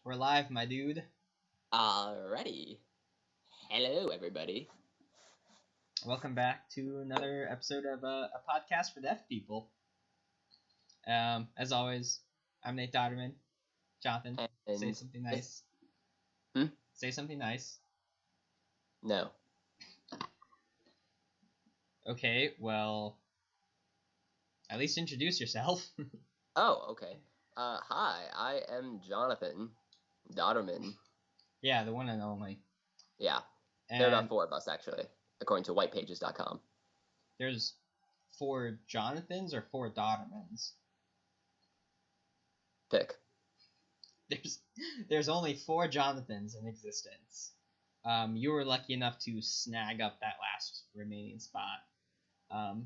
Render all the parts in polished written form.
We're live, my dude. Alrighty. Hello, everybody. Welcome back to another episode of a podcast for deaf people. As always, I'm Nate Dodderman. Jonathan, say And something nice. Hmm? Say something nice. No. Okay, well, at least introduce yourself. Oh, okay. Hi, I am Jonathan Dodderman. Yeah, the one and only. Yeah, And there are about four of us, actually, according to whitepages.com. there's 4 Jonathans or 4 Doddermans. Pick. There's only 4 Jonathans in existence. You were lucky enough to snag up that last remaining spot.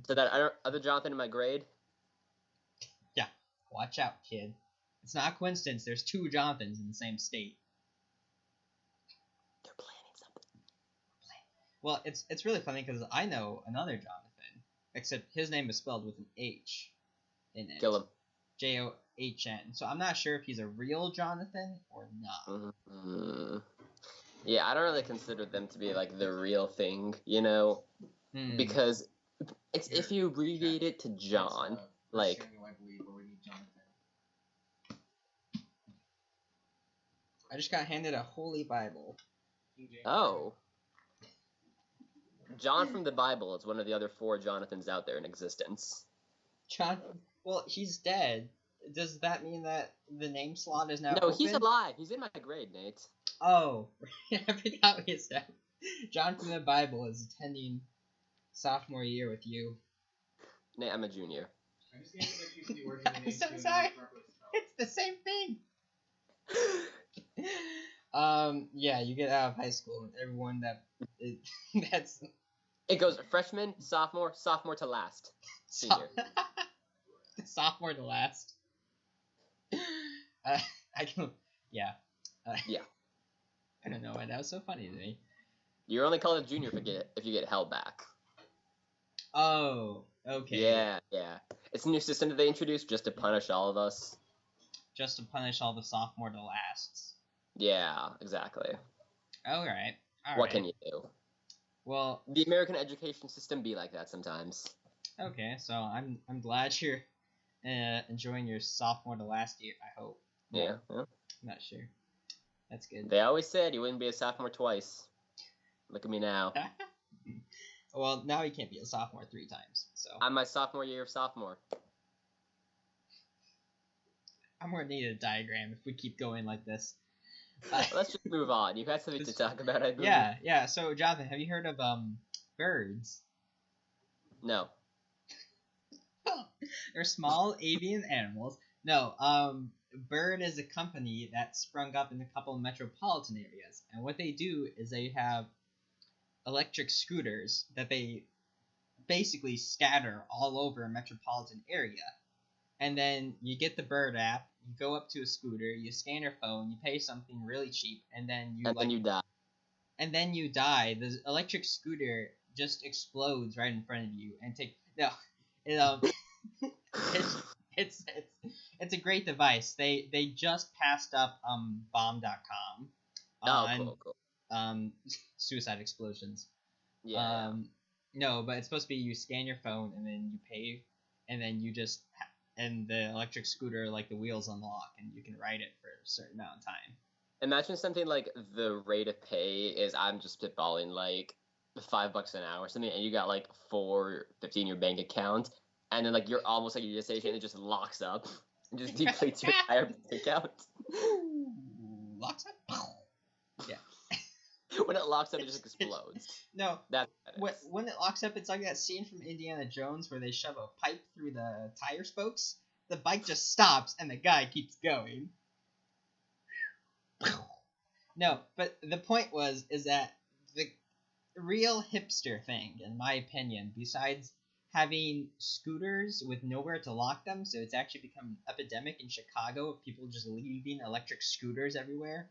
So that other Jonathan in my grade? Yeah, watch out, kid. It's not a coincidence. There's 2 Jonathans in the same state. They're planning something. Well, it's really funny because I know another Jonathan, except his name is spelled with an H in it. Kill him. John. So I'm not sure if he's a real Jonathan or not. Mm-hmm. Yeah, I don't really consider them to be like the real thing, you know, because it's if you abbreviate it to John, like. I just got handed a holy Bible. Oh. John from the Bible is one of the other 4 Jonathans out there in existence. John. Well, he's dead. Does that mean that the name slot is now No, open? he's alive. He's in my grade, Nate. Oh, I forgot what you said. John from the Bible is attending sophomore year with you. Nate, I'm a junior. I'm so sorry. It's the same thing. Yeah, you get out of high school, and everyone that's It goes freshman, sophomore to last. Senior. sophomore to last. I can, yeah. Yeah. I don't know why that was so funny to me. You're only called a junior if you get held back. Oh, okay. Yeah. It's a new system that they introduced just to punish all of us. Just to punish all the sophomore to lasts. Yeah, exactly. All right. What can you do? Well, the American education system be like that sometimes. Okay, so I'm glad you're enjoying your sophomore to last year. I hope. Yeah. I'm not sure. That's good. They always said you wouldn't be a sophomore twice. Look at me now. Well, now you can't be a sophomore 3 times. So I'm my sophomore year of sophomore. I'm gonna need a diagram if we keep going like this. Let's just move on. You had something to talk about, I believe. Yeah. So, Jonathan, have you heard of birds? No. They're small avian animals. No, Bird is a company that sprung up in a couple of metropolitan areas, and what they do is they have electric scooters that they basically scatter all over a metropolitan area. And then you get the Bird app, you go up to a scooter, you scan your phone, you pay something really cheap, and then you then you die. And then you die. The electric scooter just explodes right in front of you and it's a great device. They just passed up bomb.com on cool. suicide explosions. Yeah. No, but it's supposed to be you scan your phone and then you pay, and then you just and the electric scooter, like, the wheels unlock and you can ride it for a certain amount of time. Imagine something like the rate of pay is, I'm just spitballing, like $5 an hour or something, and you got like $4.50 in your bank account, and then like you're almost at your destination, and it just locks up and just depletes your entire bank account. Locks up? Yeah. When it locks up, it just explodes. No. That's when it locks up, it's like that scene from Indiana Jones where they shove a pipe through the tire spokes. The bike just stops and the guy keeps going. No, but the point is that the real hipster thing, in my opinion, besides having scooters with nowhere to lock them, so it's actually become an epidemic in Chicago of people just leaving electric scooters everywhere.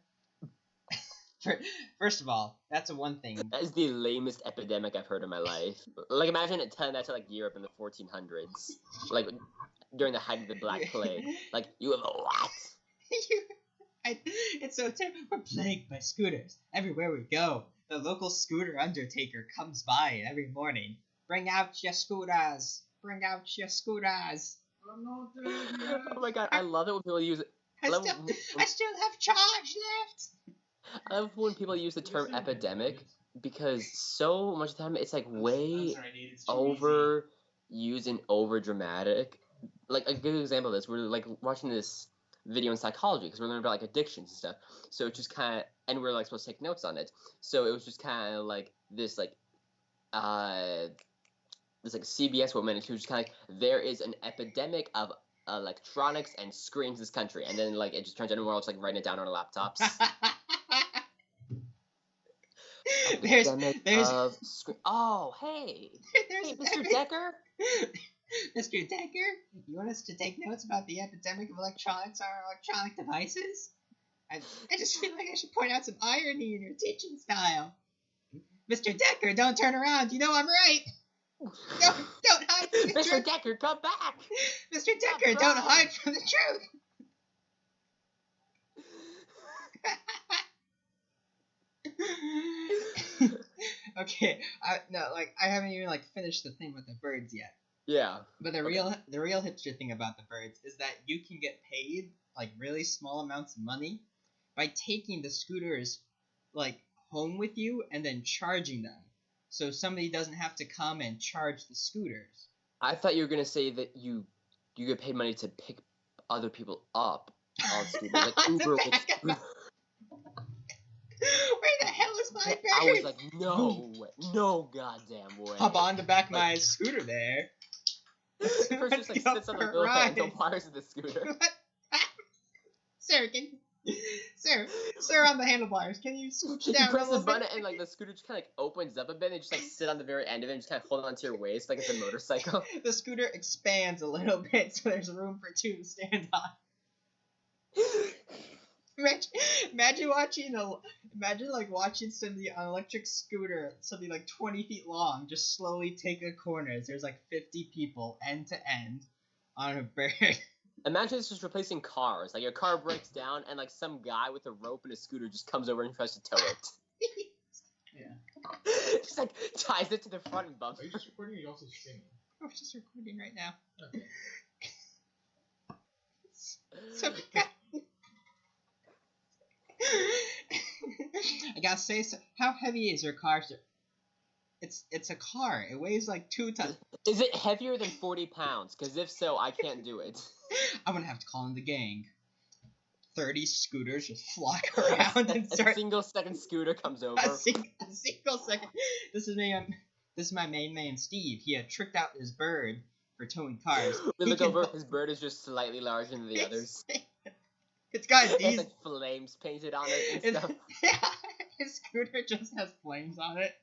First of all, that's one thing. That is the lamest epidemic I've heard in my life. Like, imagine telling that to like Europe in the 1400s, like during the height of the Black Plague. Like, you have a what? It's so terrible. We're plagued by scooters. Everywhere we go, the local scooter undertaker comes by every morning. Bring out your scooters. Bring out your scooters. I'm not dead yet. Oh my god, I love it when people use it. I still have charge left. I love when people use the term epidemic because so much of the time it's like way overused and over dramatic. Like a good example of this, we're like watching this video in psychology because we're learning about like addictions and stuff. So it's just kind of, and we're like supposed to take notes on it. So it was just kind of like this CBS woman who's just kind of like, there is an epidemic of electronics and screens in this country, and then like it just turns out everyone else like writing it down on our laptops. Oh, hey, Mr. Decker. Mr. Decker, you want us to take notes about the epidemic of electronics on our electronic devices? I just feel like I should point out some irony in your teaching style. Mr. Decker, don't turn around. You know I'm right. Don't hide from the Mr. truth. Decker, come back. Mr. Decker, don't hide from the truth. Okay, I haven't even finished the thing with the birds yet. Yeah. But the real hipster thing about the birds is that you can get paid really small amounts of money by taking the scooters home with you and then charging them. So somebody doesn't have to come and charge the scooters. I thought you were gonna say that you get paid money to pick other people up on scooters, like Uber. Where the hell is my bird? I was like, no goddamn way. Hop on the back of my scooter there. The person just sits on the little handlebars of the scooter. Sir, on the handlebars, can you scooch down? You press the button and the scooter just kind of opens up a bit and just sit on the very end of it and just kind of hold on to your waist like it's a motorcycle. The scooter expands a little bit so there's room for two to stand on. Imagine watching somebody on an electric scooter, something 20 feet long, just slowly take a corner as there's 50 people end to end on a bird. Imagine this is replacing cars. Your car breaks down and some guy with a rope and a scooter just comes over and tries to tow it. Yeah. Just ties it to the front and bumps. Are you just recording or are you also streaming? We're just recording right now. Okay. So I gotta say, how heavy is your car? It's a car. It weighs 2 tons. Is it heavier than 40 pounds? Because if so, I can't do it. I'm gonna have to call in the gang. 30 scooters just flock around and start. A single second scooter comes over. A single second. This is my main man, Steve. He had tricked out his bird for towing cars. We look over. His bird is just slightly larger than the others. It's got these. It has flames painted on it and stuff. Yeah, his scooter just has flames on it.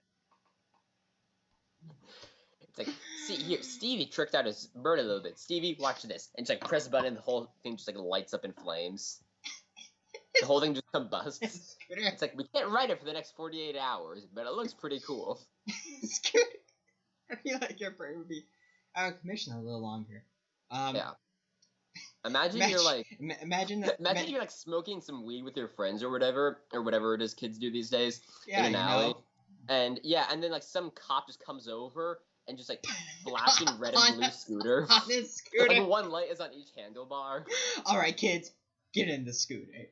It's see here, Stevie tricked out his bird a little bit. Stevie, watch this. And just press a button and the whole thing just lights up in flames. The whole thing just combusts. It's we can't ride it for the next 48 hours, but it looks pretty cool. Scooter. I feel like your bird would be out of commission a little longer. Yeah. Imagine you're imagine you're smoking some weed with your friends or whatever it is kids do these days in an alley. And then some cop just comes over and just flashing red and blue scooter. On his scooter. One light is on each handlebar. All right, kids, get in the scooter.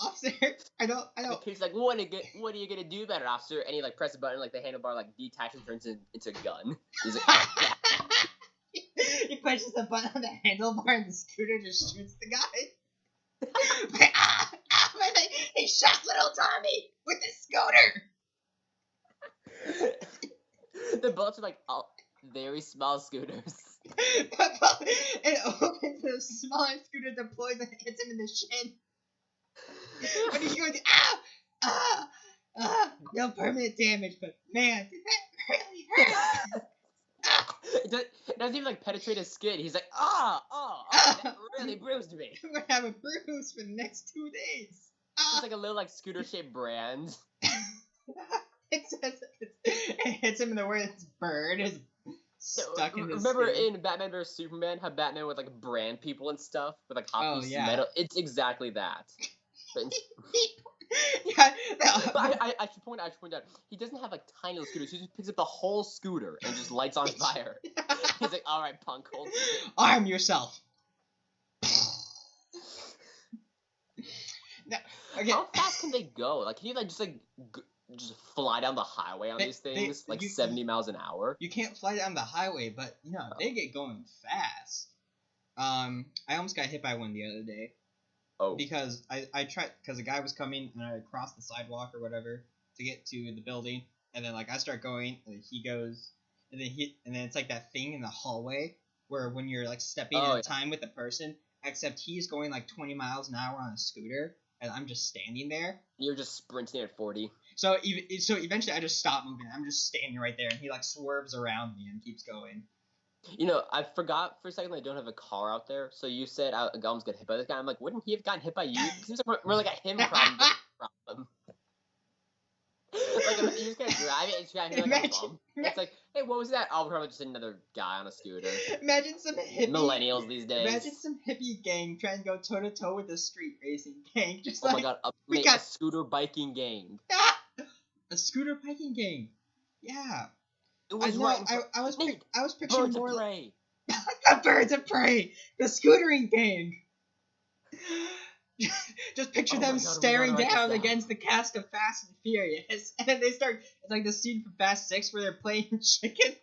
Officer, I don't. The kid's what are you gonna do about it, officer? And he press a button, the handlebar detaches and turns into a gun. He's He pushes the button on the handlebar and the scooter just shoots the guy. He shot little Tommy with his scooter. The bullets are very small scooters. It opens the smaller scooter, deploys and hits him in the shin. And he's going no permanent damage, but man, did that really hurt? It doesn't even penetrate his skin. He's that really bruised me. I'm gonna have a bruise for the next 2 days. It's a little scooter shaped brand. It hits him in the word. It's bird. stuck in the Remember scooter. in Batman vs Superman how Batman would like brand people and stuff with like hot Oh pieces yeah. of metal? It's exactly that. But, Yeah. but I should point out he doesn't have like tiny little scooters. He just picks up the whole scooter and just lights on fire. He's like, all right, punk, hold still. Arm yourself. No, okay. How fast can they go? Like, can you like just fly down the highway on these things like 70 miles an hour? You can't fly down the highway, but they get going fast. I almost got hit by one the other day. Oh. Because I tried, because a guy was coming and I crossed the sidewalk or whatever to get to the building, and then like I start going and then he goes, and then it's like that thing in the hallway where when you're like stepping in time with the person, except he's going like 20 miles an hour on a scooter and I'm just standing there. You're just sprinting at 40. So eventually I just stop moving. I'm just standing right there and he like swerves around me and keeps going. I forgot for a second I don't have a car out there. So you said I almost got hit by this guy. I'm like, wouldn't he have gotten hit by you? It seems like we're like a him problem. Like, you just gotta drive it and just gotta hear like a bump. It's like, hey, what was that? Oh, probably just another guy on a scooter. Imagine some hippie... Millennials these days. Imagine some hippie gang trying to go toe-to-toe with a street racing gang. Just my god, a scooter biking gang. A scooter biking gang. Yeah. It was I was picturing Birds more... of Prey. The Birds of Prey! The scootering gang! Just picture them staring down against the cast of Fast and Furious, and then they start. It's like the scene from Fast 6 where they're playing chicken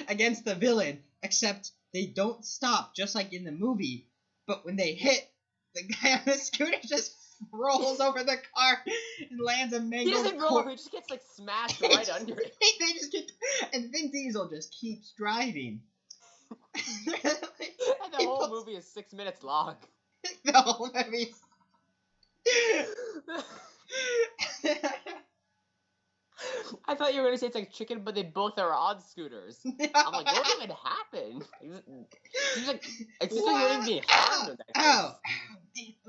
against the villain, except they don't stop, just like in the movie. But when they hit, the guy on the scooter just rolls over the car and lands a mangled. He doesn't roll over; he just gets like smashed right under it. They just get, and Vin Diesel just keeps driving. And the whole movie is 6 minutes long. No, I mean... I thought you were gonna say it's like chicken, but they both are on scooters. I'm like, what even happened? It's just like you're being harmed. Ow!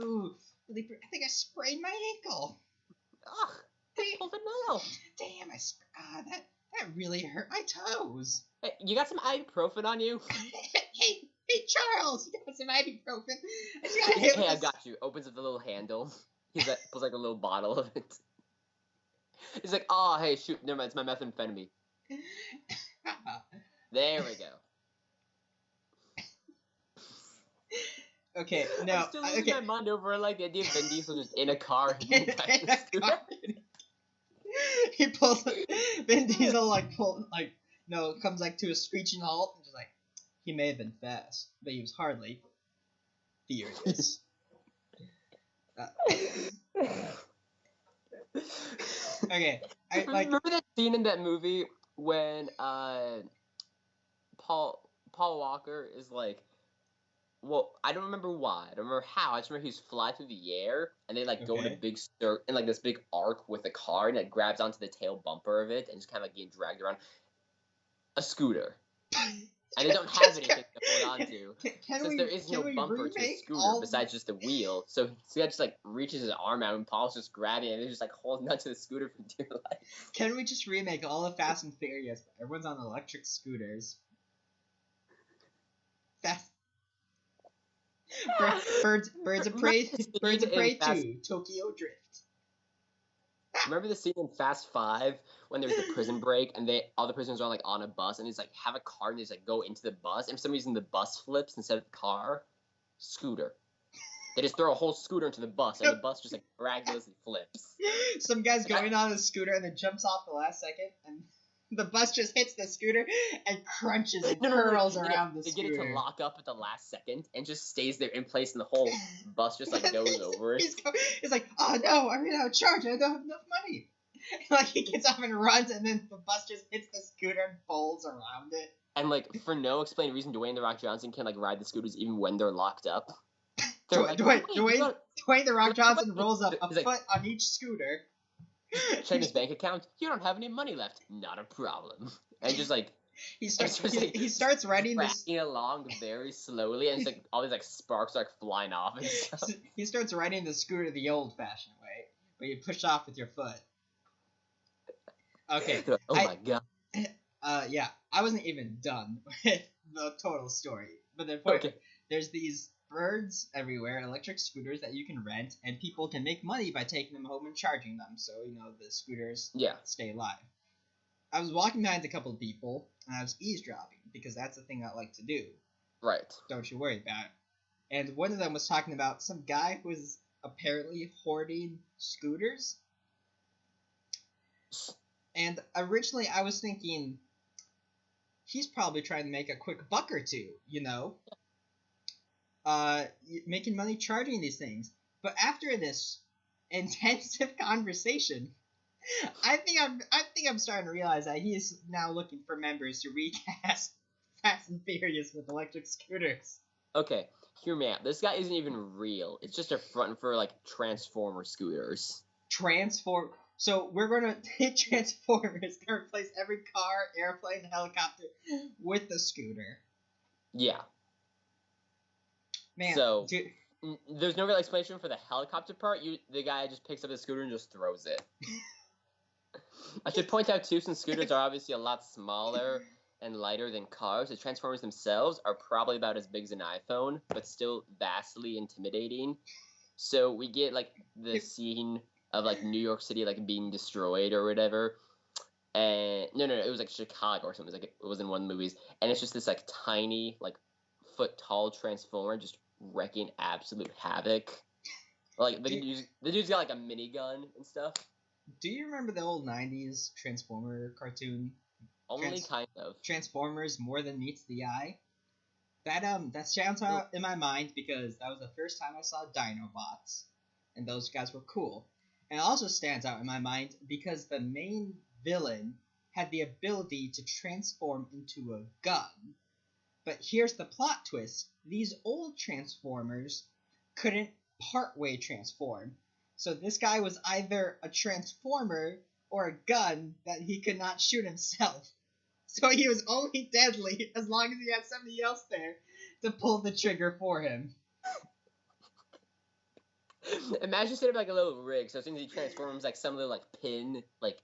Ooh! I think I sprained my ankle. Ugh! Pulled a nail. Damn! That really hurt my toes. Hey, you got some ibuprofen on you? Hey, Charles, you got some ibuprofen? Hey, I got you. Opens up the little handle. Pulls like a little bottle of it. He's like, oh, hey, shoot, never mind, it's my methamphetamine. There we go. Okay, no. I'm still losing my mind over like the idea of Vin Diesel just in a car. He pulls. Vin Diesel comes like to a screeching halt and just like. He may have been fast, but he was hardly furious. Okay, remember that scene in that movie when Paul Walker is like, well, I don't remember why, I don't remember how. I just remember he's flying through the air and they like go in a big in like this big arc with the car and it grabs onto the tail bumper of it and just kind of like getting dragged around a scooter. And they don't have anything to hold on to. Since there is no bumper to a scooter besides just a wheel. So he just like reaches his arm out and Paul's just grabbing it and they're just like holding onto the scooter for dear life. Can we just remake all of Fast and Furious? Everyone's on electric scooters. Birds of Prey 2, Tokyo Drift. Remember the scene in Fast 5 when there's the prison break and all the prisoners are like on a bus and he's like have a car and they just like go into the bus and for some reason the bus flips instead of the car? Scooter. They just throw a whole scooter into the bus and the bus just like miraculously flips. Some guy's going on a scooter and then jumps off the last second and the bus just hits the scooter and crunches and curls around the scooter. They get it to lock up at the last second and just stays there in place and the whole bus just like goes over it. He's like, oh no, I ran out of charge, I don't have enough money. Like he gets off and runs and then the bus just hits the scooter and folds around it. And like for no explained reason, Dwayne The Rock Johnson can like ride the scooters even when they're locked up. Dwayne The Rock Johnson rolls up a foot on each scooter. Check his bank account. You don't have any money left. Not a problem. And just like he starts riding this along very slowly, and it's like all these like sparks are like flying off and stuff. He starts riding the scooter the old-fashioned way, where you push off with your foot. Okay. Oh my god. Yeah. I wasn't even done with the total story. But the point, Okay. there's these birds everywhere, electric scooters that you can rent, and people can make money by taking them home and charging them. So the scooters Yeah. stay alive. I was walking behind a couple of people, and I was eavesdropping because that's the thing I like to do. Right. Don't you worry about it. And one of them was talking about some guy who was apparently hoarding scooters. And originally I was thinking, he's probably trying to make a quick buck or two, making money charging these things. But after this intensive conversation, I think I'm starting to realize that he's now looking for members to recast Fast and Furious with electric scooters. Okay, hear me out. This guy isn't even real. It's just a front for like Transformer scooters. So we're gonna take Transformers and replace every car, airplane, helicopter with the scooter. Yeah. Man, So dude, there's no real explanation for the helicopter part. The guy just picks up the scooter and just throws it. I should point out too, since scooters are obviously a lot smaller and lighter than cars, the Transformers themselves are probably about as big as an iPhone, but still vastly intimidating. So we get like the scene of like New York City like being destroyed or whatever. And no, it was like Chicago or something. It was in one of the movies, and it's just this like tiny like foot tall Transformer just wrecking absolute havoc. Like the dude's got like a minigun and stuff. Do you remember the old '90s Transformer cartoon? Only kind of. Transformers More Than Meets the Eye. That stands out in my mind because that was the first time I saw Dinobots, and those guys were cool. And it also stands out in my mind because the main villain had the ability to transform into a gun. But here's the plot twist: these old Transformers couldn't partway transform. So this guy was either a transformer or a gun that he could not shoot himself. So he was only deadly as long as he had somebody else there to pull the trigger for him. Imagine setting up like a little rig, so as soon as he transforms, like some little like pin like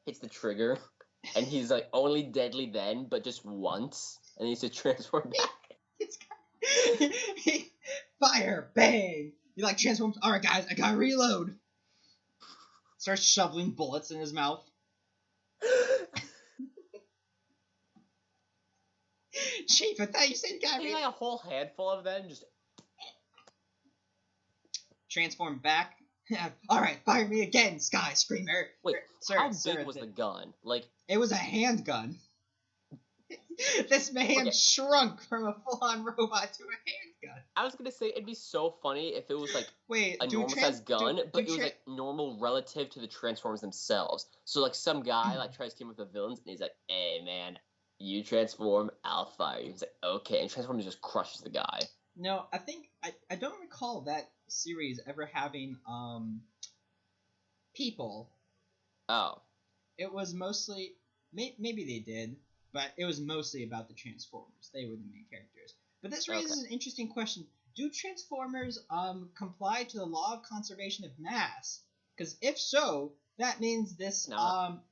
hits the trigger, and he's like only deadly then, but just once, and he needs to transform back. Fire, bang! He like transforms. All right, guys, I gotta reload. Starts shoveling bullets in his mouth. Chief, I thought you said you got like a whole handful of them just transform back. All right, fire me again, Sky Screamer. Wait, how big was the gun? Like it was a handgun. This man shrunk from a full-on robot to a handgun. I was gonna say it'd be so funny if it was like a normal-sized gun, but it was like normal relative to the Transformers themselves. So like some guy like tries to team with the villains, and he's like, "Hey man, you transform, I'll fire you." He's like, "Okay," and Transformers just crushes the guy. No, I think I don't recall that series ever having people. Oh. It was mostly maybe they did. But it was mostly about the Transformers. They were the main characters. But this raises an interesting question. Do Transformers comply to the law of conservation of mass? Because if so, that means this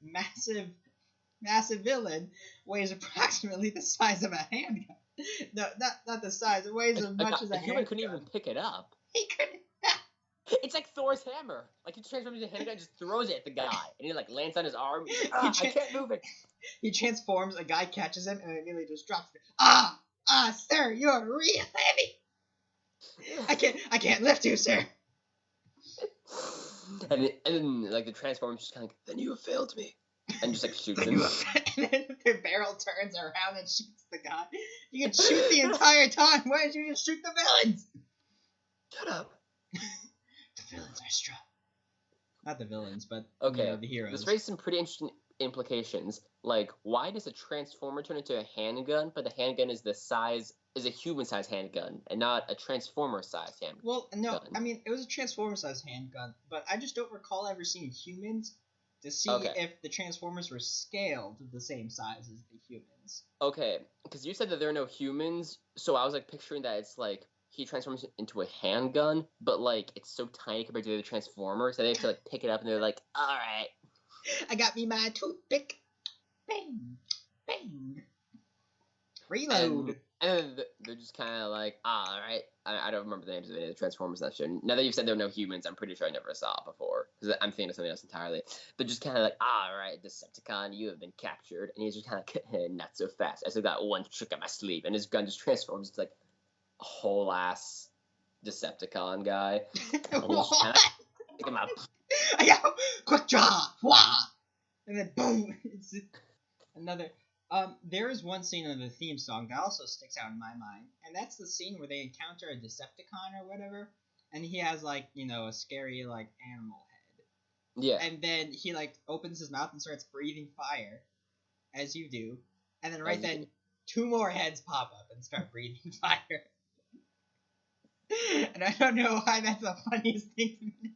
massive villain weighs approximately the size of a handgun. No, not the size. It weighs as much as a handgun. A human couldn't even pick it up. He couldn't. It's like Thor's hammer. Like he transforms into a handgun, just throws it at the guy, and he like lands on his arm. I can't move it. He transforms. A guy catches him, and immediately just drops it. Sir, you're real heavy. I can't lift you, sir. And like the Transformers just kind of like, then you have failed me, and just like shoots him. And then the barrel turns around and shoots the guy. You can shoot the entire time. Why did you just shoot the villains? Shut up. The villains are strong. Not the villains, but the heroes. This raises some pretty interesting implications. Like, why does a Transformer turn into a handgun, but the handgun is a human-sized handgun, and not a Transformer-sized handgun? Well, no, I mean, it was a Transformer-sized handgun, but I just don't recall ever seeing humans to see if the Transformers were scaled the same size as the humans. Okay, because you said that there are no humans, so I was, like, picturing that it's, like, he transforms into a handgun, but, like, it's so tiny compared to the other Transformers that they have to, like, pick it up, and they're like, all right. I got me my toothpick. Bang, bang. Reload. And they're just kind of like, all right. I don't remember the names of any of the Transformers that show. Now that you've said there are no humans, I'm pretty sure I never saw it before. Because I'm thinking of something else entirely. They're just kind of like, all right, Decepticon, you have been captured. And he's just kind of, not so fast. I still got one trick up my sleeve. And his gun just transforms into like a whole ass Decepticon guy. And he's just kind of pick him up. I got quick draw. Wah! And then boom. It's another. There is one scene in the theme song that also sticks out in my mind, and that's the scene where they encounter a Decepticon or whatever, and he has like a scary like animal head. Yeah. And then he like opens his mouth and starts breathing fire, as you do, and then right then 2 more heads pop up and start breathing fire. And I don't know why that's the funniest thing to me.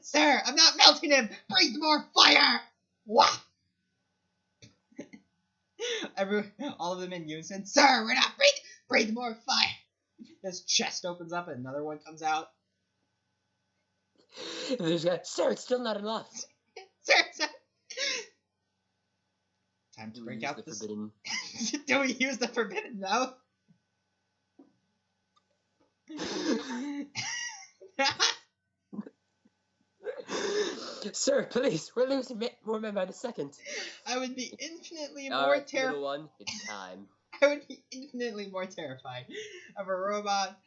Sir, I'm not melting him. Breathe more fire. Wah! All of them in unison. Sir, we're not breathing. Breathe more fire. His chest opens up and another one comes out. Sir, it's still not enough. Sir. Time to break out the forbidden. Do we use the forbidden mouth? Sir, please, we're losing more men by the second. I would be infinitely more terrified. Little one, it's time. I would be infinitely more terrified of a robot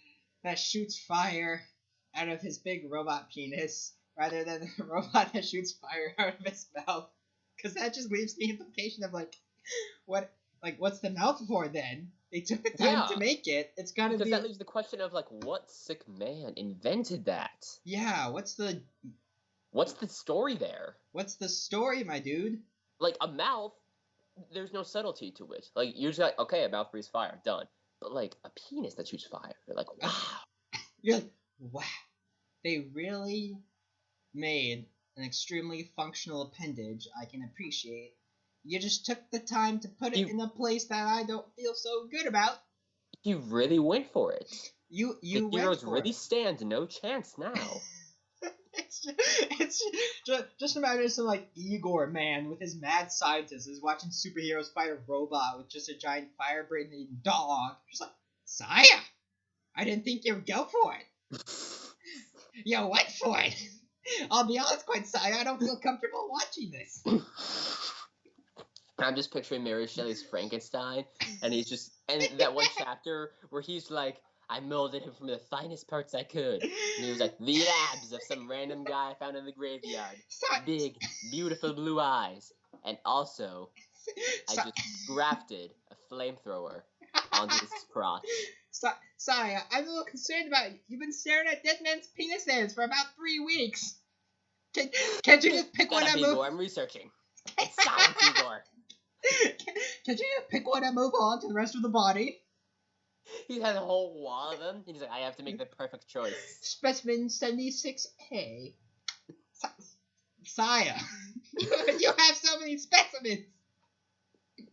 that shoots fire out of his big robot penis rather than a robot that shoots fire out of his mouth. Because that just leaves the implication of what's the mouth for then? They took the time to make it. It's gotta be. Because that leaves the question of what sick man invented that? Yeah, what's the story there? What's the story, my dude? Like a mouth, there's no subtlety to it. Like you're just like, okay, a mouth breathes fire, done. But like a penis that shoots fire, you're like, wow. You're like, wow. They really made an extremely functional appendage I can appreciate. You just took the time to put it in a place that I don't feel so good about. You really went for it. You the heroes really stand no chance now. It's just imagine some Igor man with his mad scientist is watching superheroes fight a robot with just a giant fire-breathing dog. Just like, Saya, I didn't think you'd go for it. You went for it. I'll be honest, Saya, I don't feel comfortable watching this. I'm just picturing Mary Shelley's Frankenstein, and and that one chapter where he's like, I molded him from the finest parts I could. And he was like, the abs of some random guy found in the graveyard. Big, beautiful blue eyes. And also, I just grafted a flamethrower onto his crotch. Saya, I'm a little concerned about you. You've been staring at dead men's penises for about 3 weeks. Can't you just pick one and move? I'm researching. It's silence, Igor. Can't you just pick one and move on to the rest of the body? He has a whole wall of them. He's like, I have to make the perfect choice. Specimen 76A. Saya, you have so many specimens.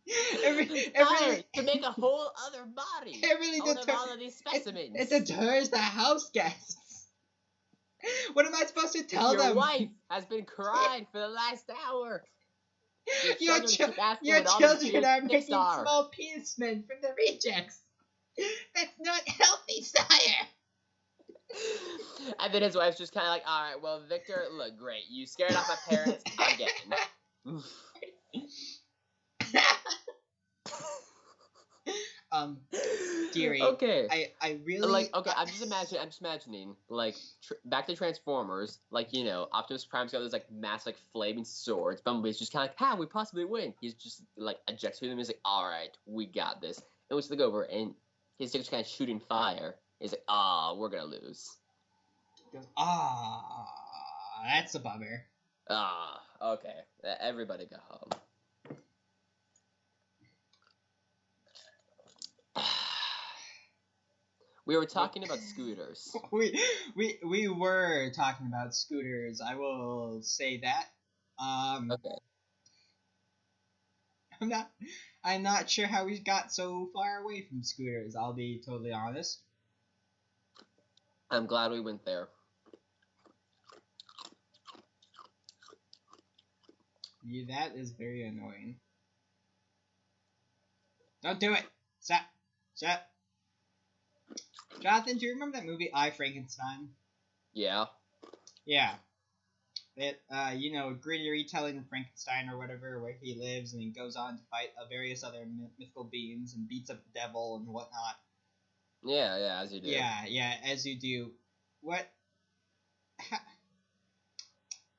To make a whole other body. It really deters all of these specimens. It deters the house guests. What am I supposed to tell them? Your wife has been crying for the last hour. Your children are making small penis men from the rejects. That's not healthy, Sire. And then his wife's just kind of like, all right, well, Victor, look, great. You scared off my parents. I'm getting. Dearie. Okay. I really I'm just imagining back to Transformers, Optimus Prime's got those massive flaming swords. Bumblebee's just kind of like, we possibly win. He's just ejects through them. He's like, all right, we got this. And we just look over and his dick's kind of shooting fire. He's like, we're gonna lose. He goes, that's a bummer. Okay. Everybody go home. We were talking about scooters. We were talking about scooters. I will say that. Okay. I'm not sure how we got so far away from scooters. I'll be totally honest. I'm glad we went there. Yeah, that is very annoying. Don't do it. Stop. Stop. Jonathan, do you remember that movie I, Frankenstein? Yeah. Yeah. It, gritty retelling of Frankenstein or whatever, where he lives and he goes on to fight various other mythical beings and beats up the devil and whatnot. Yeah, as you do. Yeah, as you do. What?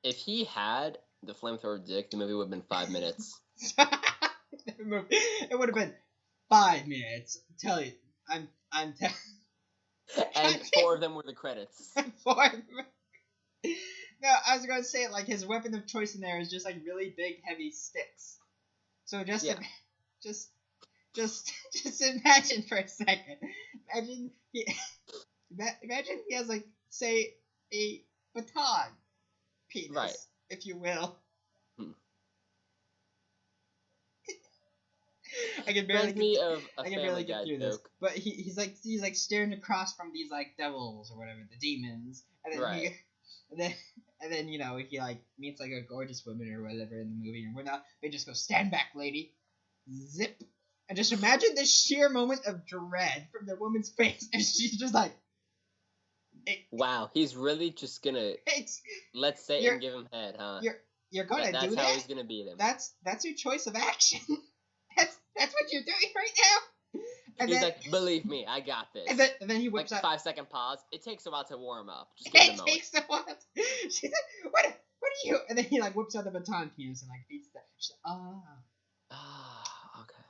If he had the flamethrower dick, the movie would have been 5 minutes. It would have been 5 minutes. Tell you, I'm And 4 of them were the credits. 4. No, I was going to say, like, his weapon of choice in there is just, like, really big, heavy sticks. So just imagine for a second. Imagine he has, like, say, a baton penis, right, if you will. I can barely get through this. But he's like staring across from these like devils or whatever, the demons, and then right. and then he like meets like a gorgeous woman or whatever in the movie, and they just go, stand back, lady, zip, and just imagine the sheer moment of dread from the woman's face, and she's just like, wow, he's really just gonna let Satan give him head, huh? You're gonna do that. That's how he's gonna beat him. That's your choice of action. That's what you're doing right now. And he's like, believe me, I got this. And then he whips like out. 5-second pause. It takes a while to warm up. Just give it a moment. It takes a while. She's like, what are you? And then he like whips out the baton penis and like beats that. She's like, okay.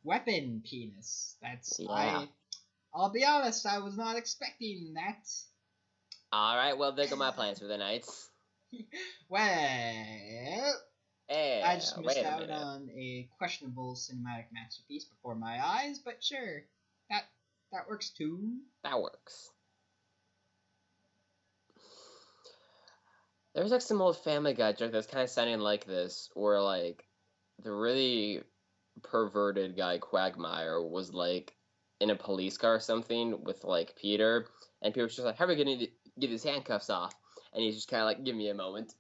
Weapon penis. That's yeah. I'll be honest, I was not expecting that. All right, well, there go my plans for the night. Well. I just missed out on a questionable cinematic masterpiece before my eyes, but sure, that works too. That works. There's like some old Family Guy joke that's kind of sounding like this, where like the really perverted guy Quagmire was like in a police car or something with like Peter, and Peter's just like, "How are we gonna get these handcuffs off?" And he's just kind of like, "Give me a moment."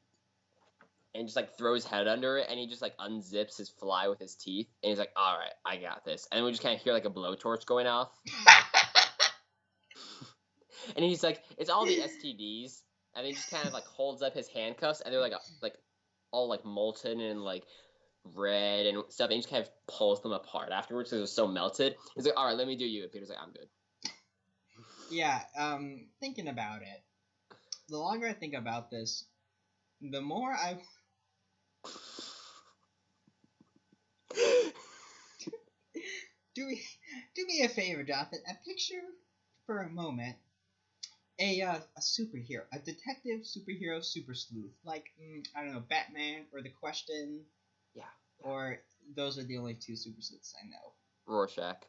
And just like throws his head under it, and he just like unzips his fly with his teeth, and he's like, "All right, I got this." And we just kind of hear like a blowtorch going off, and he's like, "It's all the STDs," and he just kind of like holds up his handcuffs, and they're like all like molten and like red and stuff, and he just kind of pulls them apart afterwards because they're so melted. He's like, "All right, let me do you," and Peter's like, "I'm good." Yeah, thinking about it, the longer I think about this, the more I. Do me a favor, Jonathan. A picture for a moment a superhero, a detective superhero super sleuth, like I don't know, Batman or The Question. Yeah. Or those are the only 2 super sleuths I know. Rorschach.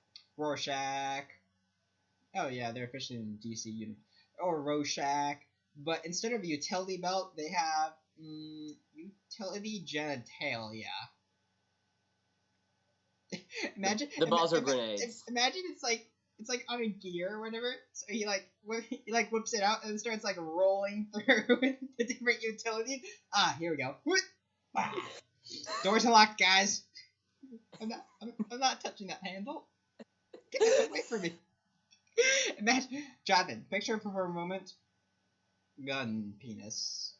Oh yeah, they're officially in the DC universe. Or Rorschach, but instead of a utility belt, they have utility genitalia. Imagine the balls are grenades. Imagine it's like on a gear or whatever. So he whips it out and starts like rolling through the different utilities. Here we go. Doors unlocked, guys. I'm not touching that handle. Get that away from me. Imagine, Jonathan, picture for a moment. Gun penis.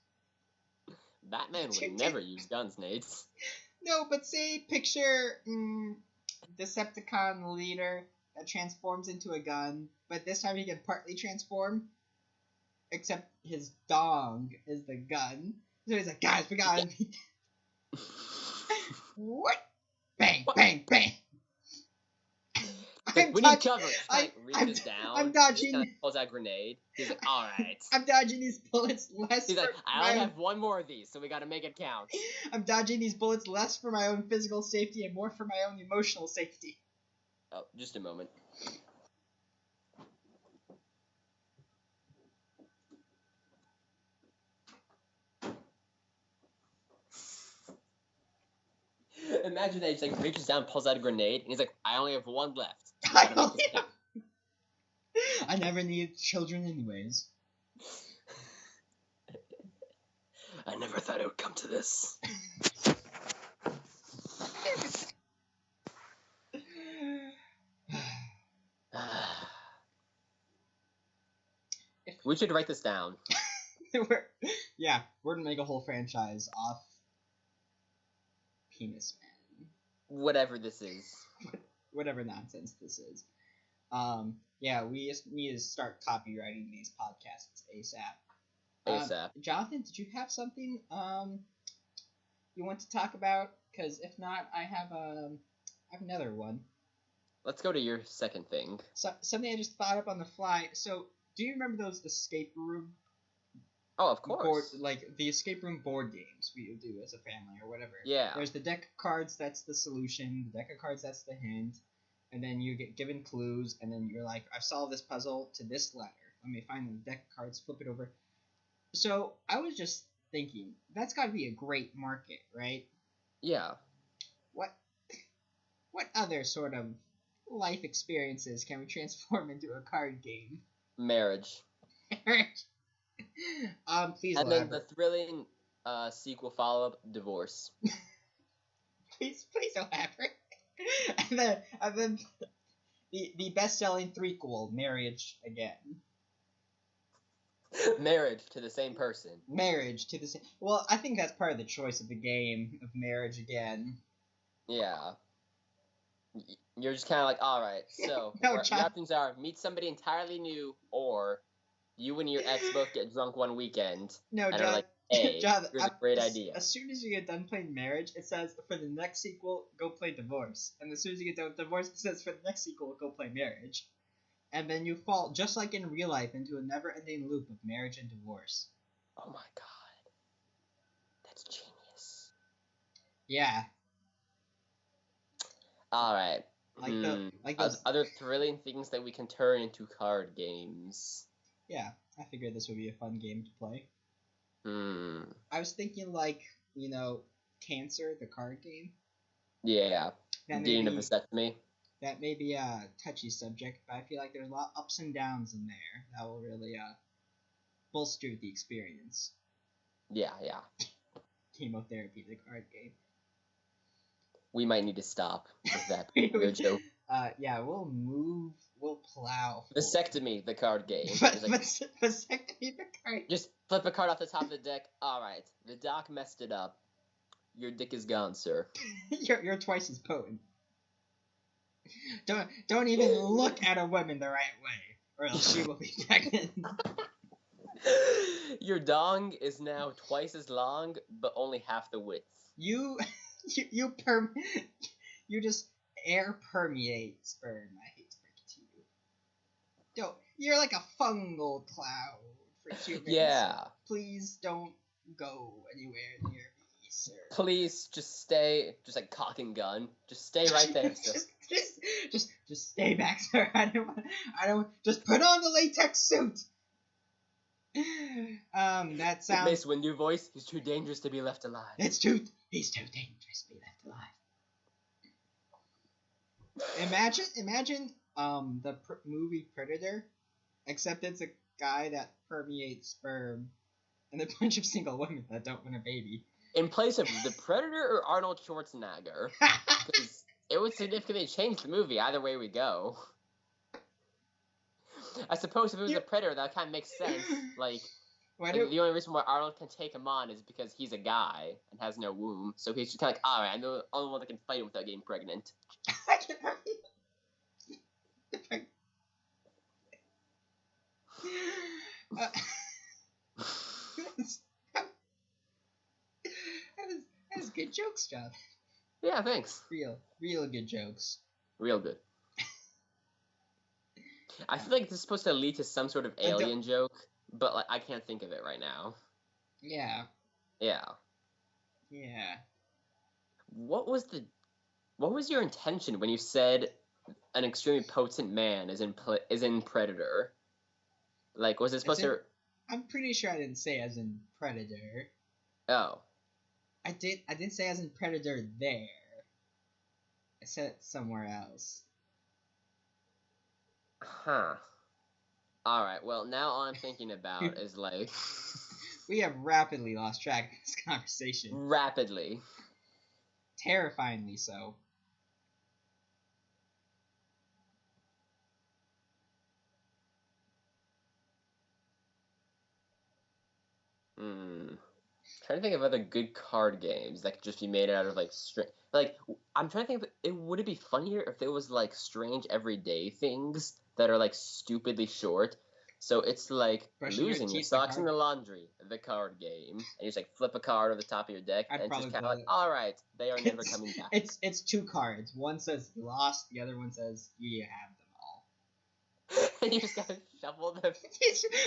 Batman would never use guns, Nate. No, but say picture Decepticon leader that transforms into a gun, but this time he can partly transform, except his dong is the gun. So he's like, guys, we got him. What? Bang, bang, bang. We need cover. Reaches down. I'm dodging. Kind of pulls out a grenade. He's like, all right. I'm dodging these bullets less. He's like, I only have 1 more of these, so we got to make it count. I'm dodging these bullets less for my own physical safety and more for my own emotional safety. Oh, just a moment. Imagine that he just like reaches down, pulls out a grenade, and he's like, I only have 1 left. I never needed children anyways. I never thought it would come to this. We should write this down. We're gonna make a whole franchise off Penis Man. Whatever this is. Whatever nonsense this is. We just need to start copywriting these podcasts ASAP. ASAP. Jonathan, did you have something you want to talk about? Because if not, I have another one. Let's go to your second thing. So something I just thought up on the fly. So, do you remember those escape room? Oh, of course. Like the escape room board games we do as a family or whatever. Yeah. There's the deck of cards. That's the solution. The deck of cards. That's the hint. And then you get given clues, and then you're like, I've solved this puzzle to this letter. Let me find the deck of cards, flip it over. So I was just thinking, that's got to be a great market, right? Yeah. What other sort of life experiences can we transform into a card game? Marriage. Please and elaborate. then the thrilling sequel follow-up, divorce. please elaborate. and then the best-selling threequel, Marriage Again. Marriage to the same person. Marriage to the same. Well, I think that's part of the choice of the game of Marriage Again. Yeah. You're just kind of like, all right. So No, your options are meet somebody entirely new, or you and your ex both get drunk one weekend. No, and John. are like, hey, John, here's a great idea. As soon as you get done playing Marriage, it says for the next sequel, go play Divorce. And as soon as you get done with Divorce, it says for the next sequel, go play Marriage. And then you fall, just like in real life, into a never-ending loop of marriage and divorce. Oh my god. That's genius. Yeah. Alright. Like those other thrilling things that we can turn into card games. Yeah, I figured this would be a fun game to play. Hmm. I was thinking Cancer, the card game. Yeah. Dean of vasectomy. That may be a touchy subject, but I feel like there's a lot of ups and downs in there that will really bolster the experience. Yeah. Chemotherapy, the card game. We might need to stop with that weird joke. We'll plow. Vasectomy, the card game. Vasectomy, the card game. Just flip a card off the top of the deck. Alright, the doc messed it up. Your dick is gone, sir. You're twice as potent. Don't even look at a woman the right way, or else she will be pregnant. Your dong is now twice as long, but only half the width. You just air permeate sperm. I hate to break it to you. You're like a fungal cloud for humans. Yeah. Please don't go anywhere near me, sir. Please just stay, just like cock and gun. Just stay right there, sir. Just stay back, sir. I don't. Just put on the latex suit. That sounds. Mace Windu voice. He's too dangerous to be left alive. He's too dangerous to be left alive. Imagine the movie Predator, except it's a guy that permeates sperm, and a bunch of single women that don't want a baby. In place of the Predator or Arnold Schwarzenegger, because it would significantly change the movie either way we go. I suppose if it was a Predator, that kind of makes sense. Like, the only reason why Arnold can take him on is because he's a guy and has no womb. So he's just kind of like, alright, I'm the only one that can fight him without getting pregnant. That was good jokes, John. Yeah, thanks. Real good jokes. Real good. I feel like this is supposed to lead to some sort of alien joke, but like I can't think of it right now. Yeah. What was your intention when you said an extremely potent man is in Predator? Like, was it supposed to? I'm pretty sure I didn't say as in Predator. Oh. I didn't say as in Predator there. I said it somewhere else. Huh. Alright, well, now all I'm thinking about is, like... We have rapidly lost track of this conversation. Rapidly. Terrifyingly so. Trying to think of other good card games that could just be made out of like like I'm trying to think of would it be funnier if there was like strange everyday things that are like stupidly short. So it's like Brushing your losing your teeth, the socks in card. the laundry, the card game, and you just like flip a card over the top of your deck, I'd and it's just probably kind of play like, it. all right, they are never coming back. It's two cards. One says you lost, the other one says you have them all. And you just gotta shuffle them.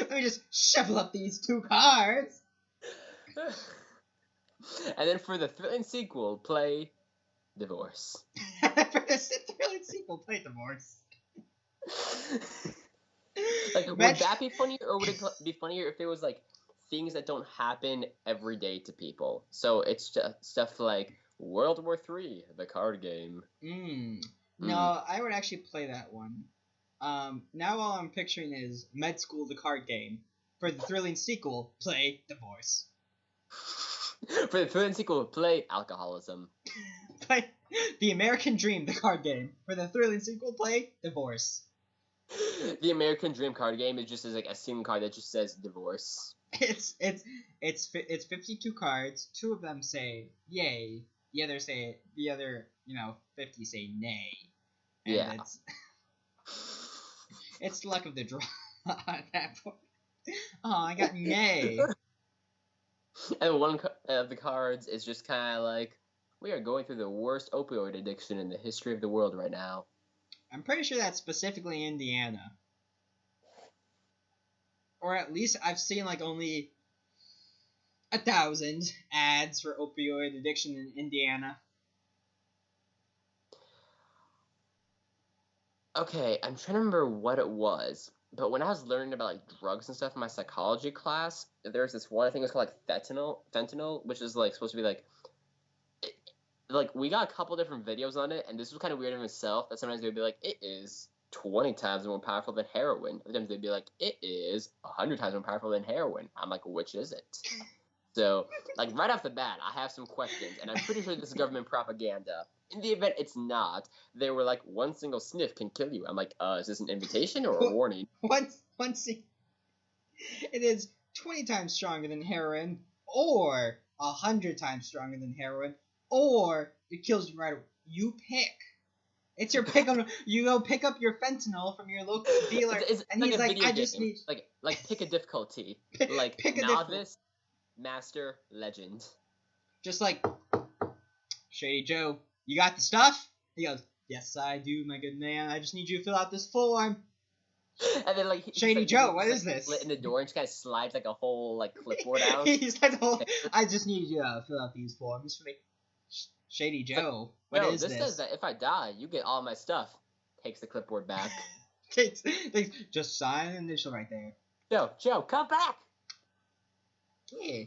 Let me just shuffle up these two cards. And then for the thrilling sequel, play Divorce. For the thrilling sequel, play Divorce. Like, would that be funnier, or would it be funnier if there was like things that don't happen every day to people? So it's just stuff like World War III, the card game. No, I would actually play that one. Now all I'm picturing is Med School, the card game. For the thrilling sequel, play Divorce. For the thrilling sequel, play Alcoholism. Play The American Dream, the card game. For the thrilling sequel, play Divorce. The American Dream card game is just like a single card that just says Divorce. It's 52 cards. 2 of them say yay. The other 50 say nay. And yeah. It's luck of the draw at that point. Oh, I got nay. And one of the cards is just kind of like, we are going through the worst opioid addiction in the history of the world right now. I'm pretty sure that's specifically Indiana. Or at least I've seen like only 1,000 ads for opioid addiction in Indiana. Okay, I'm trying to remember what it was, but when I was learning about like drugs and stuff in my psychology class, there's this one, I think it was called like fentanyl, which is like supposed to be like we got a couple different videos on it, and this was kind of weird in itself. That sometimes they'd be like, it is 20 times more powerful than heroin. Other times they'd be like, it is 100 times more powerful than heroin. I'm like, which is it? So, like, right off the bat, I have some questions, and I'm pretty sure this is government propaganda. In the event it's not, they were like, one single sniff can kill you. I'm like, is this an invitation or a warning? It is 20 times stronger than heroin, or 100 times stronger than heroin, or it kills you right away. You pick. It's your pick on. You go pick up your fentanyl from your local dealer, and like he's like, "I just game. need like pick a difficulty, like pick a novice, master, legend." Just like Shady Joe, you got the stuff? He goes, "Yes, I do, my good man. I just need you to fill out this form." And then like Shady like, Joe, what is this? In the door, and just kind of slides like a whole like clipboard out. He's like, "I just need you to fill out these forms for me." Shady Joe, what is this? This says that if I die, you get all my stuff. Takes the clipboard back. takes, just sign an initial right there. Joe, come back! Yeah.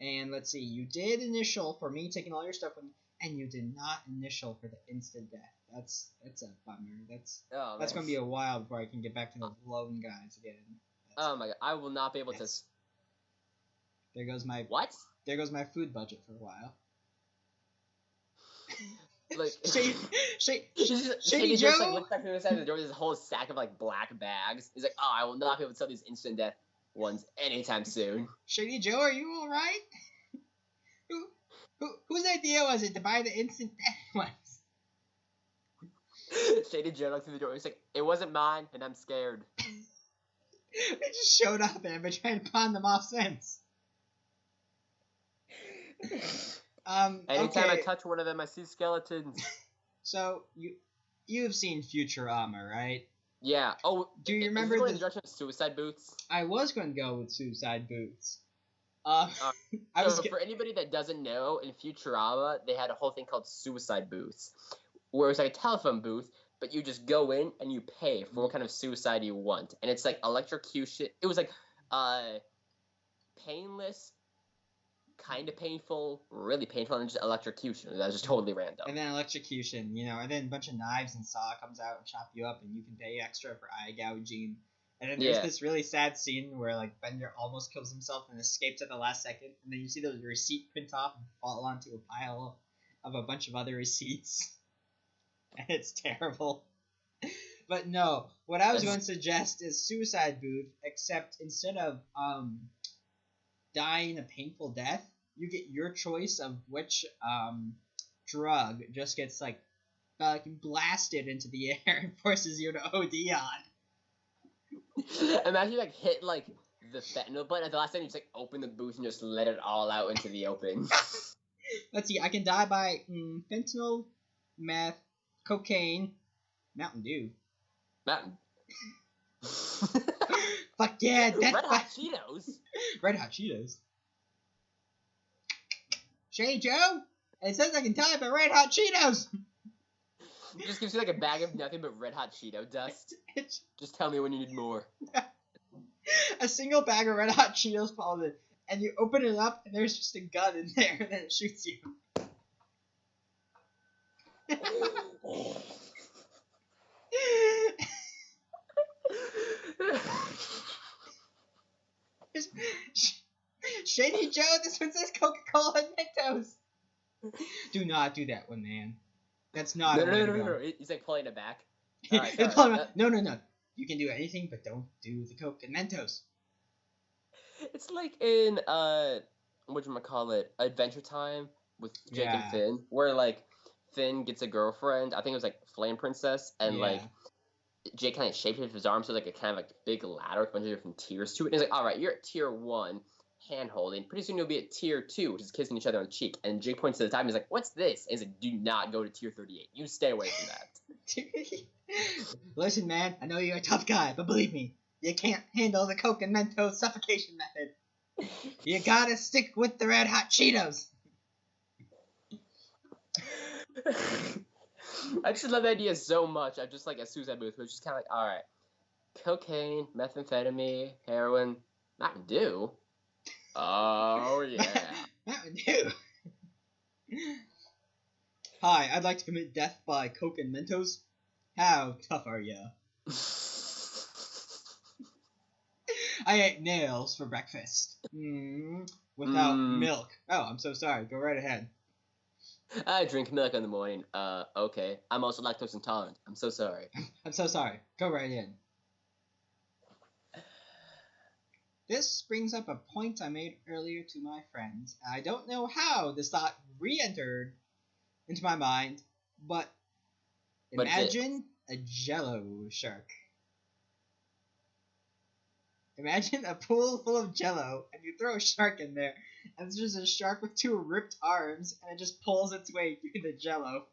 And let's see, you did initial for me taking all your stuff, and you did not initial for the instant death. That's a bummer. That's going to be a while before I can get back to the lone guys again. Oh my god, I will not be able to. There goes my what? There goes my food budget for a while. Like Shady Joe just like looks back to the side of the door. There's a whole stack of like black bags. He's like, "Oh, I will not be able to sell these instant death ones anytime soon." Shady Joe, are you all right? Whose idea was it to buy the instant death ones? Shady Joe looks through the door. He's like, "It wasn't mine, and I'm scared." They just showed up, and I've been trying to pawn them off since. Anytime I touch one of them, I see skeletons. So you've seen Futurama, right? Yeah. Oh, do you remember the direction of Suicide Boots? I was going to go with Suicide Boots. For anybody that doesn't know, in Futurama, they had a whole thing called Suicide Booths, where it's like a telephone booth, but you just go in and you pay for what kind of suicide you want, and it's like electrocution. It was like painless, kind of painful, really painful, and just electrocution. That was just totally random. And then electrocution, and then a bunch of knives and saw comes out and chop you up, and you can pay extra for eye gouging. And then there's this really sad scene where like Bender almost kills himself and escapes at the last second, and then you see the receipt print off and fall onto a pile of a bunch of other receipts. And it's terrible. But no, what I was going to suggest is Suicide Booth, except instead of dying a painful death, you get your choice of which drug just gets like blasted into the air and forces you to OD on. Imagine like hit like the fentanyl button at the last time you just like open the booth and just let it all out into the open. Let's see, I can die by fentanyl, meth, cocaine, Mountain Dew. Mountain. Fuck yeah, Red Hot Cheetos. Red Hot Cheetos. Shay Joe, it says I can die by Red Hot Cheetos. It just gives you like a bag of nothing but Red Hot Cheeto dust. Just tell me when you need more. A single bag of Red Hot Cheetos falls in, and you open it up, and there's just a gun in there, and then it shoots you. Shady Joe, this one says Coca-Cola and Mentos. Do not do that one, man. That's not a way to go. No. He's like pulling it back. All right, No. You can do anything, but don't do the Coke and Mentos. It's like in whatchamacallit, Adventure Time with Jake and Finn, where like Finn gets a girlfriend. I think it was like Flame Princess, and like Jake kind of shapeshifts his arm so like a kind of like big ladder with a bunch of different tiers to it. And he's like, all right, you're at tier 1, hand holding. Pretty soon you'll be at tier 2, which is kissing each other on the cheek. And Jake points to the time. He's like, what's this? And he's like, do not go to tier 38. You stay away from that. Listen, man, I know you're a tough guy, but believe me, you can't handle the Coke and Mentos suffocation method. You gotta stick with the Red Hot Cheetos. I just love the idea so much. I just like a Suicide Booth, which is kind of like, all right, cocaine, methamphetamine, heroin, Mountain Dew. Oh yeah, Mountain Dew. Hi, I'd like to commit death by Coke and Mentos. How tough are ya? I ate nails for breakfast. Without milk. Oh, I'm so sorry. Go right ahead. I drink milk in the morning. Okay. I'm also lactose intolerant. I'm so sorry. I'm so sorry. Go right in. This brings up a point I made earlier to my friends. I don't know how this thought re-entered into my mind, but imagine a Jello shark. Imagine a pool full of Jello, and you throw a shark in there, and it's just a shark with 2 ripped arms, and it just pulls its way through the Jello.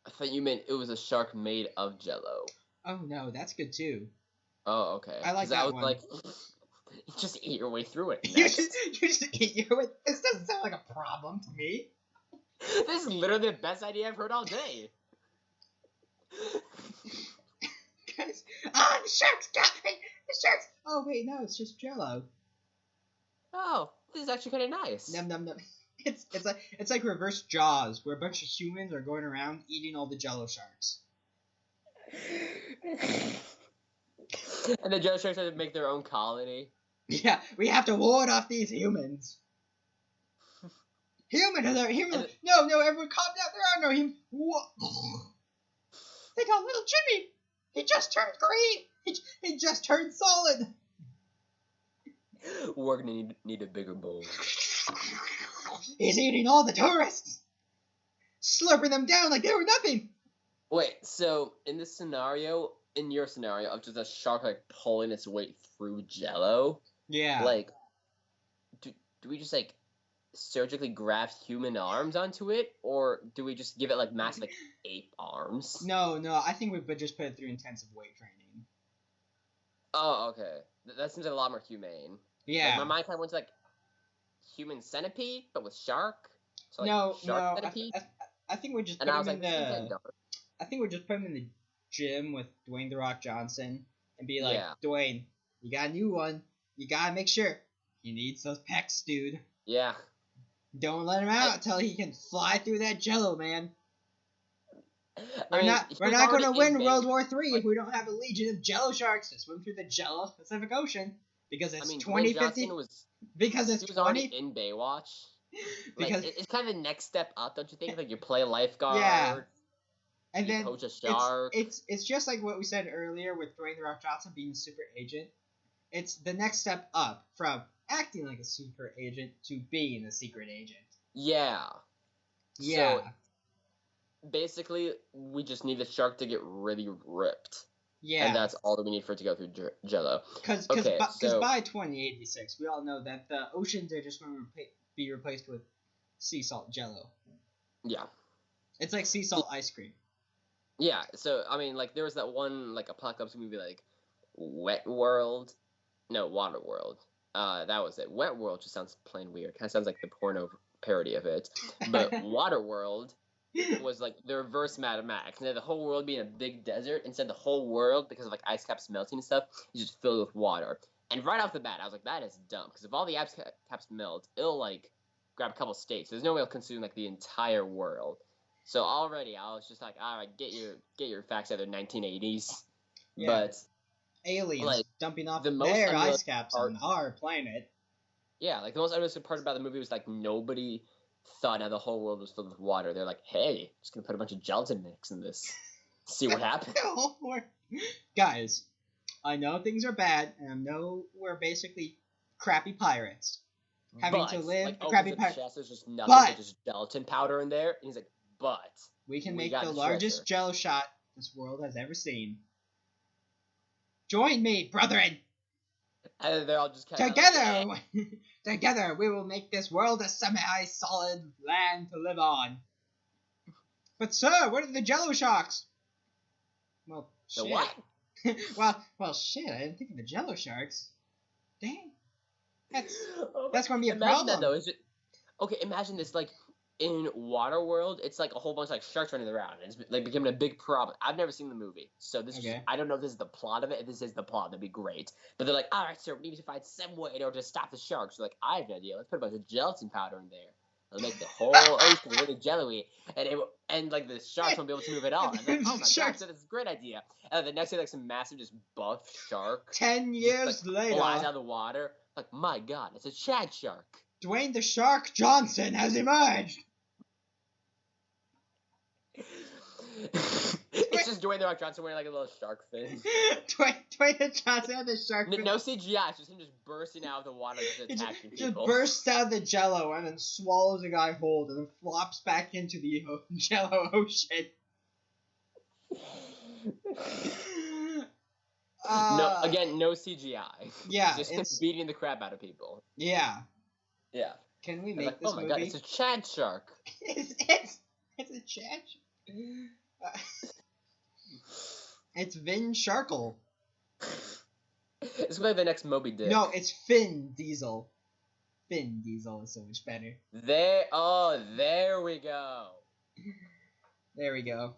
I thought you meant it was a shark made of Jello. Oh no, that's good too. Oh, okay. I like that one. Like, you just eat your way through it. You just eat your way. This doesn't sound like a problem to me. This is literally the best idea I've heard all day. Guys, the sharks got me! The sharks! Oh wait, no, it's just Jello. Oh, this is actually kind of nice. Num num num. It's like reverse Jaws, where a bunch of humans are going around eating all the Jello sharks. And the Jello sharks have to make their own colony. Yeah, we have to ward off these humans. Human. No, everyone calm down. There are no humans. They got little Jimmy. He just turned green. He just turned solid. We're gonna need a bigger bowl. He's eating all the tourists, slurping them down like they were nothing. Wait, so in this scenario, in your scenario of just a shark like pulling its weight through Jello, like, do we just like surgically graft human arms onto it, or do we just give it like massive like ape arms? No, I think we would just put it through intensive weight training. Oh, okay. That seems like a lot more humane. Yeah. Like, my mind kind of went to like human centipede, but with shark. So, like, shark centipede. I think we just and put I was him like, in the. I think we just put him in the gym with Dwayne "The Rock" Johnson and be like, Dwayne, you got a new one. You gotta make sure he needs those pecs, dude. Yeah. Don't let him out until he can fly through that Jello, man. We're not going to win World War III if we don't have a legion of Jello sharks to swim through the Jello Pacific Ocean because it's 2050. Because it's he was already in Baywatch. Because it's kind of the next step up, don't you think? Like you play a lifeguard. Yeah. And then coach a shark. It's just like what we said earlier with Dwayne "The Rock" Johnson being a super agent. It's the next step up from acting like a secret agent to being a secret agent. Yeah. Yeah. So basically, we just need the shark to get really ripped. Yeah. And that's all that we need for it to go through Jello. Because by 2086, we all know that the oceans are just going to be replaced with sea salt Jello. Yeah. It's like sea salt ice cream. Yeah. So I mean, like there was that one like apocalypse movie like Wet World, no Water World. That was it. Wet World just sounds plain weird. Kind of sounds like the porno parody of it. But Water World was like the reverse Mad Max. Instead of the whole world being a big desert, instead the whole world, because of like ice caps melting and stuff, is just filled with water. And right off the bat, I was like, that is dumb. Because if all the ice caps melt, it'll like grab a couple states. There's no way it'll consume like the entire world. So already, I was just like, all right, get your facts out of the 1980s. Yeah. But aliens like, dumping off their ice caps on our planet. Yeah, like the most unrealistic part about the movie was like nobody thought now the whole world was filled with water. They're like, hey, just gonna put a bunch of gelatin mix in this. See what happens. Guys, I know things are bad, and I know we're basically crappy pirates. Having to live like, crappy pirates. There's just nothing but just gelatin powder in there. And he's like, but we can make the largest Jello shot this world has ever seen. Join me, brethren! And they're all just kind together, like, together, we will make this world a semi-solid land to live on. But sir, what are the Jello sharks? Well, the shit. What? well, shit. I didn't think of the Jello sharks. Dang, that's going to be a problem. That though. Okay, imagine this like. In Waterworld, it's like a whole bunch of like sharks running around. And it's like becoming a big problem. I've never seen the movie, so this is I don't know if this is the plot of it. If this is the plot, that'd be great. But they're like, all right, sir, we need to find some way in order to stop the sharks. They're like, I have an idea. Let's put a bunch of gelatin powder in there. It'll make the whole ocean really jelly, and like the sharks won't be able to move at all. And then, oh my god, so this is a great idea. And the next day, like some massive, just buff shark. 10 years just, like, later, flies out of the water. Like, my god, it's a Chad shark. Dwayne the Shark Johnson has emerged. It's just Dwayne the Rock Johnson wearing like a little shark fin. Dwayne the Johnson had the shark fin. No CGI, it's just him just bursting out of the water, just attacking people. Just bursts out of the Jello and then swallows a guy whole and then flops back into the Jello ocean. No CGI. Yeah, just him beating the crap out of people. Yeah. Yeah. Can we make this movie? Oh my god, it's a Chad shark. It's a Chad shark. It's Vin Sharkle. It's like the next Moby Dick. No, it's Finn Diesel. Finn Diesel is so much better. There we go. There we go.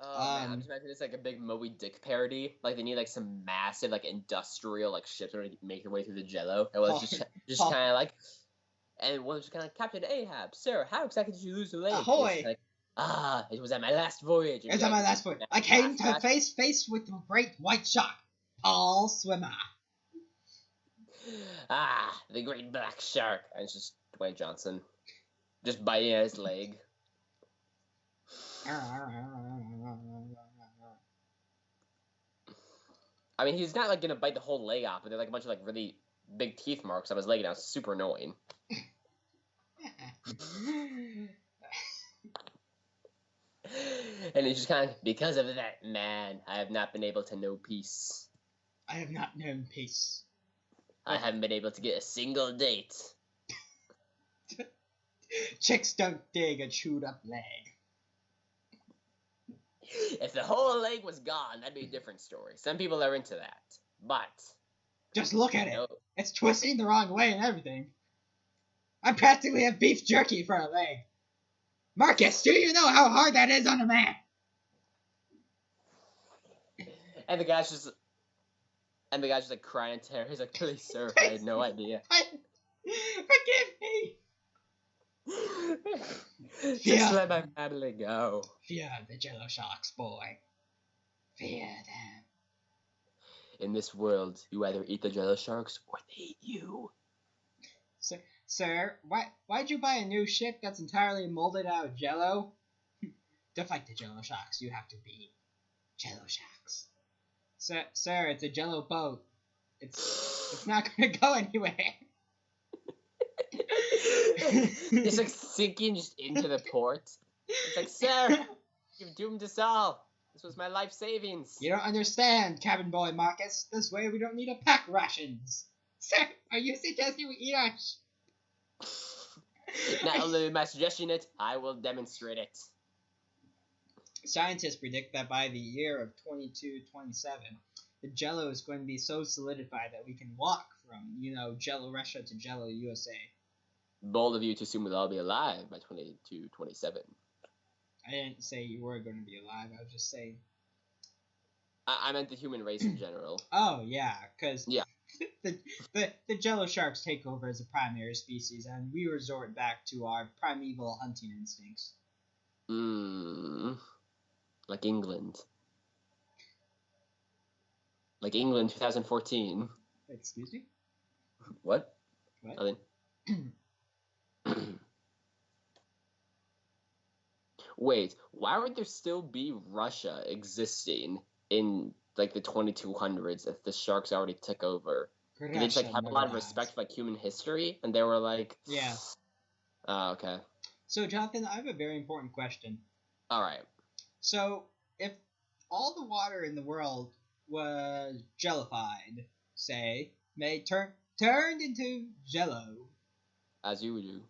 Oh man, I'm just imagining it's like a big Moby Dick parody. Like they need like some massive like industrial like ships to make their way through the Jello. And was just kind of like, and one was just kind of Captain Ahab, sir, how exactly did you lose the leg? Ahoy! Like, it was at my last voyage. It was at my last voyage. I came to face with the great white shark, Paul Swimmer. The great black shark. And it's just Dwayne Johnson, just biting at his leg. I mean, he's not like gonna bite the whole leg off, but they're like a bunch of like really big teeth marks on his leg now. It's super annoying. And it's just kind of, because of that, man, I have not been able to know peace. I have not known peace. I haven't been able to get a single date. Chicks don't dig a chewed up leg. If the whole leg was gone, that'd be a different story. Some people are into that. But just look at it. It's twisting the wrong way and everything. I practically have beef jerky for a leg. Marcus, do you know how hard that is on a man? And the guy's just like crying in terror. He's like, please, sir, I had no idea. Forgive me. Just let my family go. Fear the Jello sharks, boy. Fear them. In this world, you either eat the Jello sharks or they eat you. Sir, why'd you buy a new ship that's entirely molded out of Jello? To fight the Jello sharks, you have to be Jello sharks. Sir, it's a Jello boat. It's not gonna go anywhere. It's like sinking just into the port. It's like, sir, you've doomed us all. This was my life savings. You don't understand, cabin boy Marcus. This way we don't need to pack rations. Sir, are you suggesting we eat our... Not only my suggestion it, I will demonstrate it. Scientists predict that by the year of 2227, the Jello is going to be so solidified that we can walk from, Jello Russia to Jello USA. Bold of you to assume we'll all be alive by 2227. I didn't say you were going to be alive. I was just saying. I meant the human race in general. Oh, yeah, because yeah. the Jello sharks take over as a primary species, and we resort back to our primeval hunting instincts. Like England. Like England 2014. Excuse me? What? What? Wait, why would there still be Russia existing in like the 2200s if the sharks already took over? Did they just like have a lot of respect for like human history, and they were like, yeah. Oh, okay. So, Jonathan, I have a very important question. All right. So, if all the water in the world was jellified, say, turned into Jello. As you would do.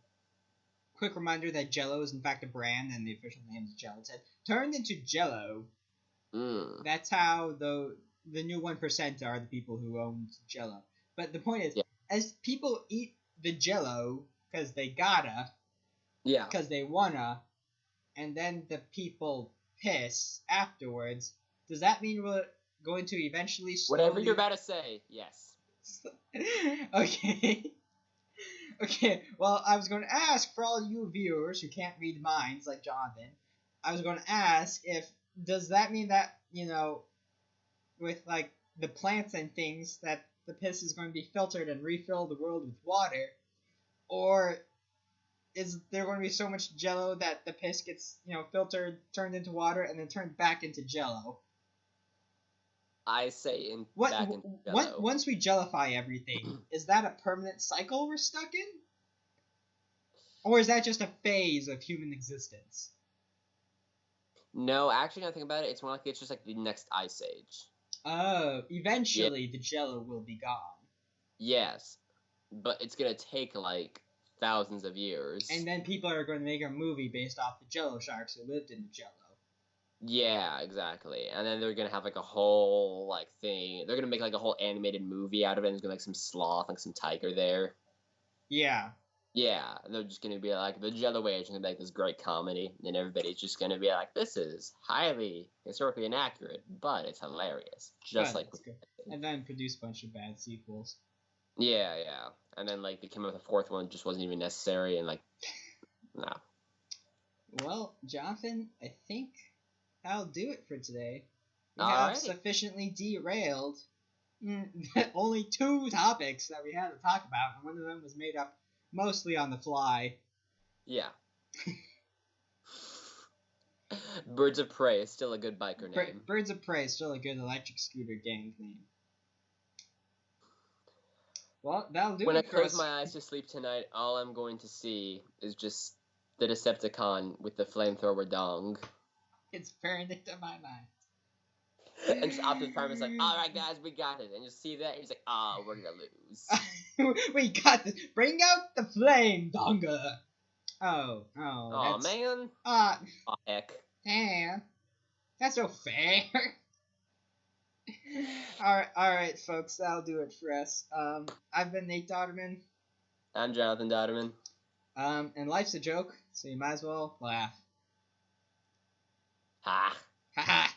Quick reminder that Jello is in fact a brand, and the official name is gelatin. Turned into Jello. That's how the new 1% are the people who own Jello. But the point is, as people eat the Jello because they gotta, because they wanna, and then the people piss afterwards, does that mean we're going to eventually slowly... Whatever you're about to say, yes. Okay. Okay, well, I was going to ask, for all you viewers who can't read minds like Jonathan, I was going to ask does that mean that, with, like, the plants and things, that the piss is going to be filtered and refill the world with water? Or is there going to be so much Jello that the piss gets, filtered, turned into water, and then turned back into Jello? I say back into Jello. Once we jellify everything, is that a permanent cycle we're stuck in? Or is that just a phase of human existence? No, actually, now I think about it, it's more like it's just like the next ice age. Oh, eventually the Jello will be gone. Yes, but it's gonna take like thousands of years. And then people are going to make a movie based off the Jello sharks who lived in the Jello. Yeah, exactly. And then they're gonna have like a whole like thing. They're gonna make like a whole animated movie out of it. And there's gonna be like some sloth, like some tiger there. Yeah. Yeah, they're just gonna be like the Jello Age is gonna be like this great comedy, and everybody's just gonna be like, "This is highly historically inaccurate, but it's hilarious." Just like, and then produce a bunch of bad sequels. Yeah, and then like they came up with a fourth one, just wasn't even necessary, and like, no. Well, Jonathan, I think that'll do it for today. We have sufficiently derailed only 2 topics that we had to talk about, and one of them was made up mostly on the fly. Yeah. Birds of Prey is still a good biker name. Birds of Prey is still a good electric scooter gang name. Well, that'll do it. When I close my eyes to sleep tonight, all I'm going to see is just the Decepticon with the flamethrower dong. It's burned into my mind. And just Optimus Prime is like, "Alright guys, we got it." And you see that, and he's like, we're gonna lose. We got this. Bring out the flame, Donga. Oh, man. Heck. Damn. That's no fair. Alright, folks, that'll do it for us. I've been Nate Dodderman. I'm Jonathan Dodderman. And life's a joke, so you might as well laugh. Ha. Ha ha.